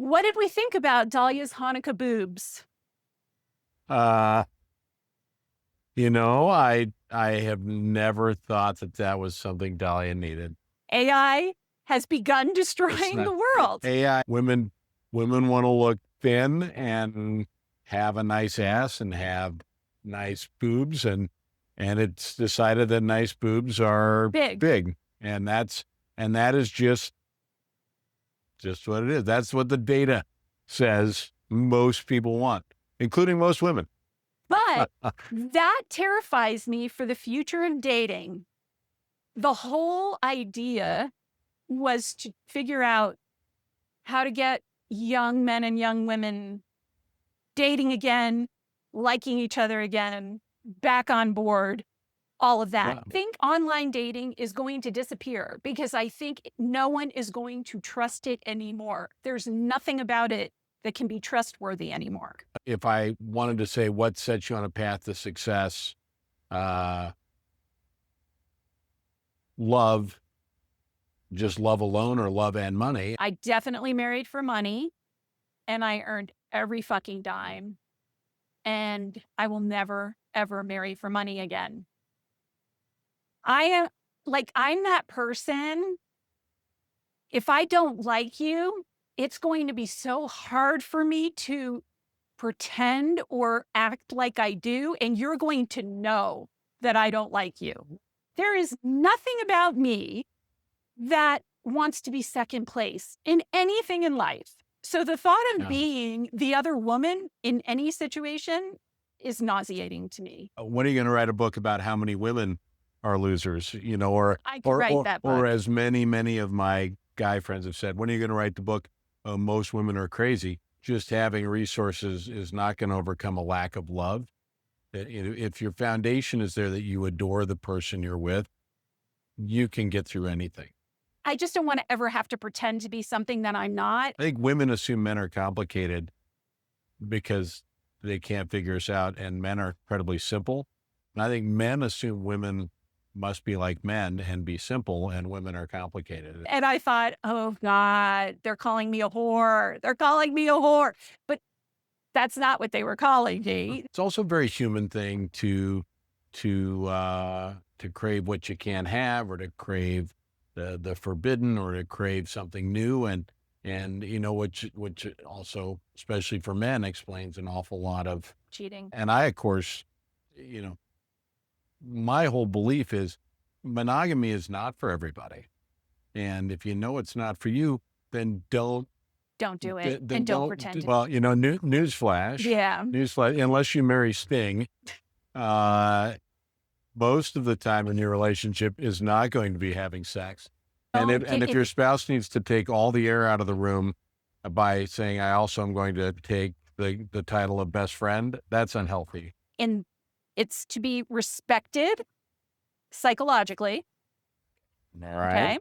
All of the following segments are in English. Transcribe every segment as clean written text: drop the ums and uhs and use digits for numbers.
What did we think about Dahlia's Hanukkah boobs? Uh, I have never thought that that was something Dahlia needed. AI has begun It's destroying not the world. AI. Women want to look thin and have a nice ass and have nice boobs, and it's decided that nice boobs are Big. and that is just what it is. That's what the data says most people want, including most women. But that terrifies me for the future of dating. The whole idea was to figure out how to get young men and young women dating again, liking each other again, back on board, all of that. Wow. I think online dating is going to disappear because I think no one is going to trust it anymore. There's nothing about it that can be trustworthy anymore. If I wanted to say what sets you on a path to success, love, just love alone, or love and money. I definitely married for money, and I earned every fucking dime, and I will never, ever marry for money again. I'm that person. If I don't like you, it's going to be so hard for me to pretend or act like I do, and you're going to know that I don't like you. There is nothing about me that wants to be second place in anything in life. So the thought of being the other woman in any situation is nauseating to me. When are you going to write a book about how many women are losers? I could write that book. Or as many of my guy friends have said, when are you going to write the book? Most women are crazy. Just having resources is not going to overcome a lack of love. If your foundation is there that you adore the person you're with, you can get through anything. I just don't want to ever have to pretend to be something that I'm not. I think women assume men are complicated because they can't figure us out, and men are incredibly simple. And I think men assume women must be like men and be simple, and women are complicated. And I thought, oh God, they're calling me a whore. They're calling me a whore. But that's not what they were calling me. It's also a very human thing to crave what you can't have, or to crave the forbidden, or to crave something new. And which also, especially for men, explains an awful lot of cheating. And I, of course, my whole belief is monogamy is not for everybody. And if you know it's not for you, then don't do it, and don't pretend. Well, newsflash. Yeah. Newsflash, unless you marry Sting, most of the time in your relationship is not going to be having sex. And if your spouse needs to take all the air out of the room by saying, I also am going to take the title of best friend, that's unhealthy. And it's to be respected psychologically. All right. Okay.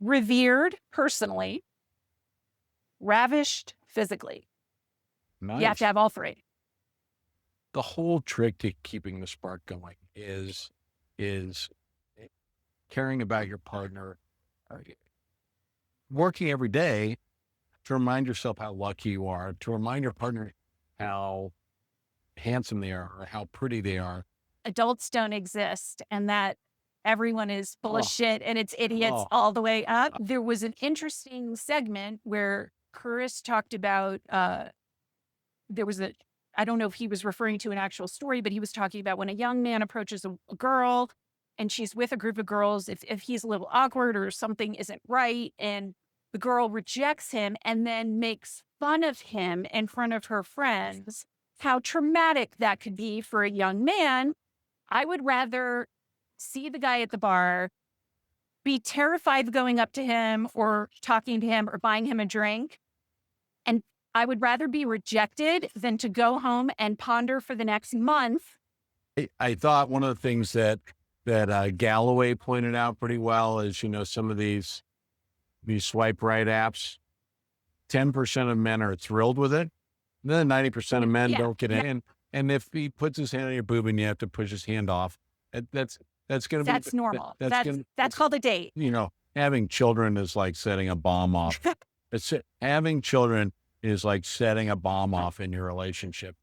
Revered personally. Ravished physically. Nice. You have to have all three. The whole trick to keeping the spark going is caring about your partner, working every day to remind yourself how lucky you are, to remind your partner how handsome they are or how pretty they are. Adults don't exist, and that everyone is full of shit and it's idiots all the way up. There was an interesting segment where Chris talked about, I don't know if he was referring to an actual story, but he was talking about when a young man approaches a girl and she's with a group of girls, if he's a little awkward or something isn't right, and the girl rejects him and then makes fun of him in front of her friends, how traumatic that could be for a young man. I would rather see the guy at the bar, be terrified of going up to him or talking to him or buying him a drink. And I would rather be rejected than to go home and ponder for the next month. I thought one of the things that Galloway pointed out pretty well is, some of these swipe right apps, 10% of men are thrilled with it. And then 90% of men don't get in. And if he puts his hand on your boob and you have to push his hand off, that's normal. That's called a date. Having children is like setting a bomb off. Having children is like setting a bomb off in your relationship.